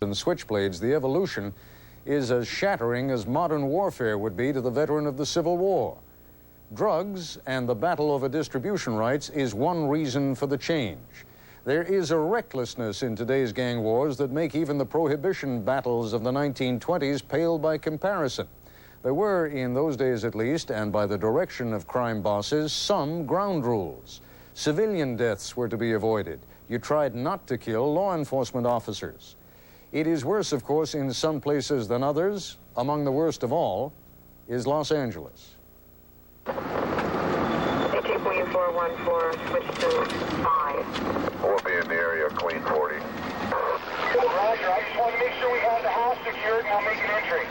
And switchblades, the evolution is as shattering as modern warfare would be to the veteran of the Civil War. Drugs and the battle over distribution rights is one reason for the change. There is a recklessness in today's gang wars that make even the prohibition battles of the 1920s pale by comparison. There were, in those days at least, and by the direction of crime bosses, some ground rules. Civilian deaths were to be avoided. You tried not to kill law enforcement officers. It is worse, of course, in some places than others. Among the worst of all is Los Angeles. 414, switch to 5. We'll be in the area, clean 40. Roger, I just want to make sure we have the house secured and I'll make an entry.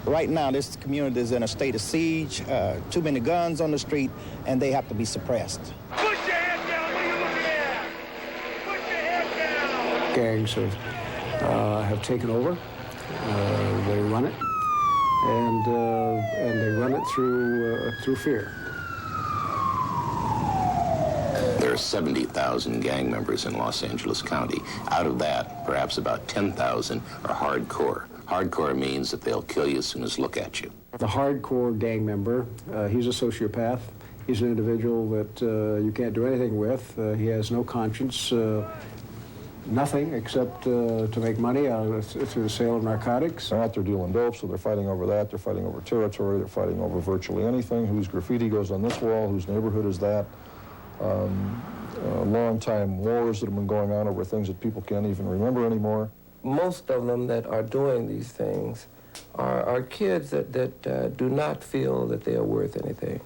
Right now, this community is in a state of siege, too many guns on the street, and they have to be suppressed. Put your head down, what are you looking at? Put your head down! Gangs have taken over. They run it, and they run it through fear. There are 70,000 gang members in Los Angeles County. Out of that, perhaps about 10,000 are hardcore. Hardcore means that they'll kill you as soon as look at you. The hardcore gang member, he's a sociopath. He's an individual that you can't do anything with. He has no conscience, nothing except to make money through the sale of narcotics. They're out there dealing dope, so they're fighting over that. They're fighting over territory. They're fighting over virtually anything. Whose graffiti goes on this wall? Whose neighborhood is that? Long-time wars that have been going on over things that people can't even remember anymore. Most of them that are doing these things are kids that do not feel that they are worth anything.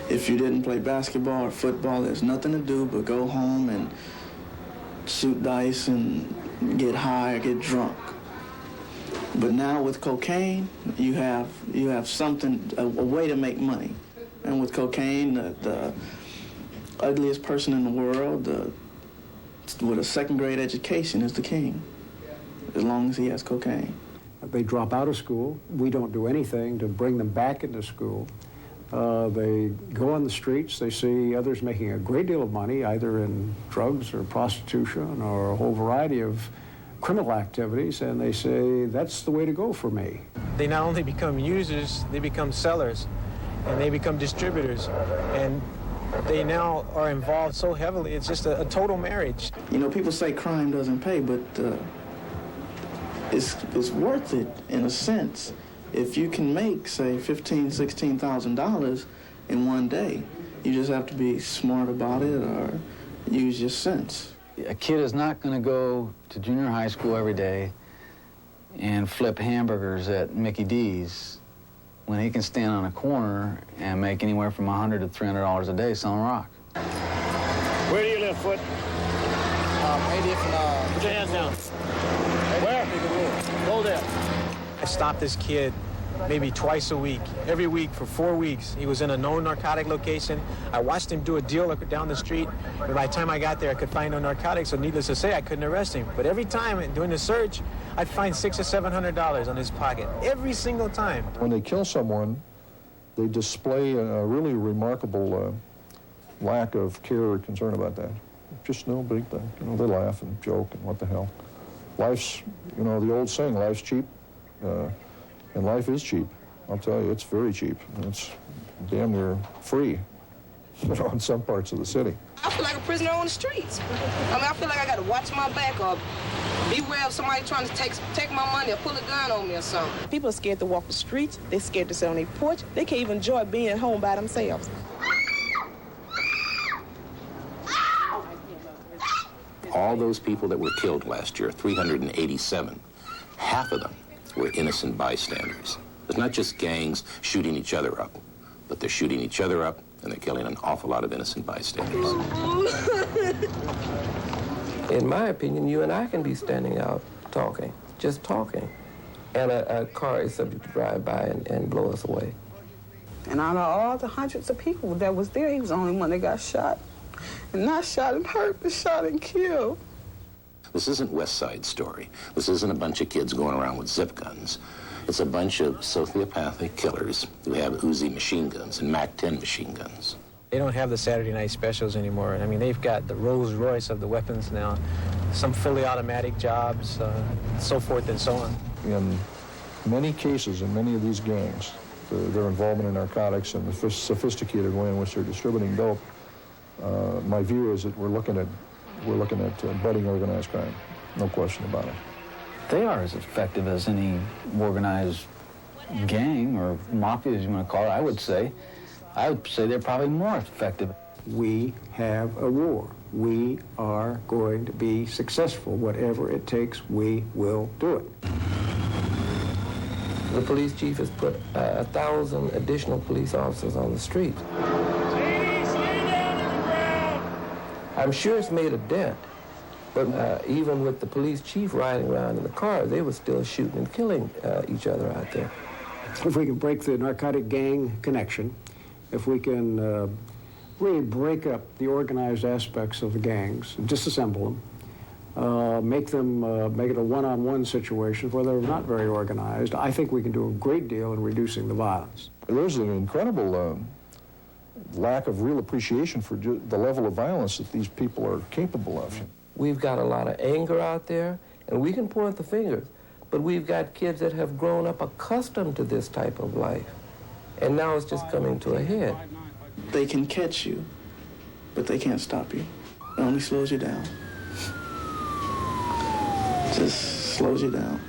If you didn't play basketball or football, there's nothing to do but go home and shoot dice and get high or get drunk. But now with cocaine, you have something, a way to make money. And with cocaine, the ugliest person in the world with a second-grade education is the king, as long as he has cocaine. They drop out of school. We don't do anything to bring them back into school. They go on the streets. They see others making a great deal of money, either in drugs or prostitution or a whole variety of criminal activities, and they say, that's the way to go for me. They not only become users, they become sellers, and they become distributors. And they now are involved so heavily, it's just a total marriage. You know, people say crime doesn't pay, but it's worth it in a sense. If you can make, say, $15,000, $16,000 in one day, you just have to be smart about it or use your sense. A kid is not going to go to junior high school every day and flip hamburgers at Mickey D's when he can stand on a corner and make anywhere from $100 to $300 a day selling rock. Where do you live, Foot? 80th. Put your hands down. Where? Go there. I stopped this kid maybe twice a week, every week for 4 weeks. He was in a known narcotic location. I watched him do a deal down the street, but by the time I got there, I could find no narcotics, so needless to say, I couldn't arrest him. But every time during the search, I'd find $600 or $700 on his pocket, every single time. When they kill someone, they display a really remarkable lack of care or concern about that. Just no big thing. You know, they laugh and joke and what the hell. Life's, you know, the old saying, life's cheap. And life is cheap. I'll tell you, it's very cheap. It's damn near free, you know, in some parts of the city. I feel like a prisoner on the streets. I mean, I feel like I got to watch my back or beware of somebody trying to take my money or pull a gun on me or something. People are scared to walk the streets. They're scared to sit on their porch. They can't even enjoy being at home by themselves. All those people that were killed last year, 387, half of them were innocent bystanders. It's not just gangs shooting each other up, but they're shooting each other up and they're killing an awful lot of innocent bystanders. In my opinion, you and I can be standing out talking, just talking, and a car is subject to drive by and blow us away. And out of all the hundreds of people that was there, he was the only one that got shot. And not shot and hurt, but shot and killed. This isn't West Side Story. This isn't a bunch of kids going around with zip guns. It's a bunch of sociopathic killers who have Uzi machine guns and MAC-10 machine guns. They don't have the Saturday night specials anymore. I mean, they've got the Rolls Royce of the weapons now, some fully automatic jobs, so forth and so on. In many cases, in many of these gangs, their involvement in narcotics and the sophisticated way in which they're distributing dope, my view is that we're looking at budding organized crime, no question about it. They are as effective as any organized gang or mafia, as you want to call it, I would say. I would say they're probably more effective. We have a war. We are going to be successful. Whatever it takes, we will do it. The police chief has put 1,000 additional police officers on the streets. I'm sure it's made a dent, but even with the police chief riding around in the car, they were still shooting and killing each other out there. If we can break the narcotic gang connection, if we can really break up the organized aspects of the gangs, disassemble them, make it a one-on-one situation where they're not very organized, I think we can do a great deal in reducing the violence. There's an incredible lack of real appreciation for the level of violence that these people are capable of. We've got a lot of anger out there, and we can point the fingers, but we've got kids that have grown up accustomed to this type of life, and now it's just coming to a head. They can catch you, but they can't stop you. It only slows you down. Just slows you down.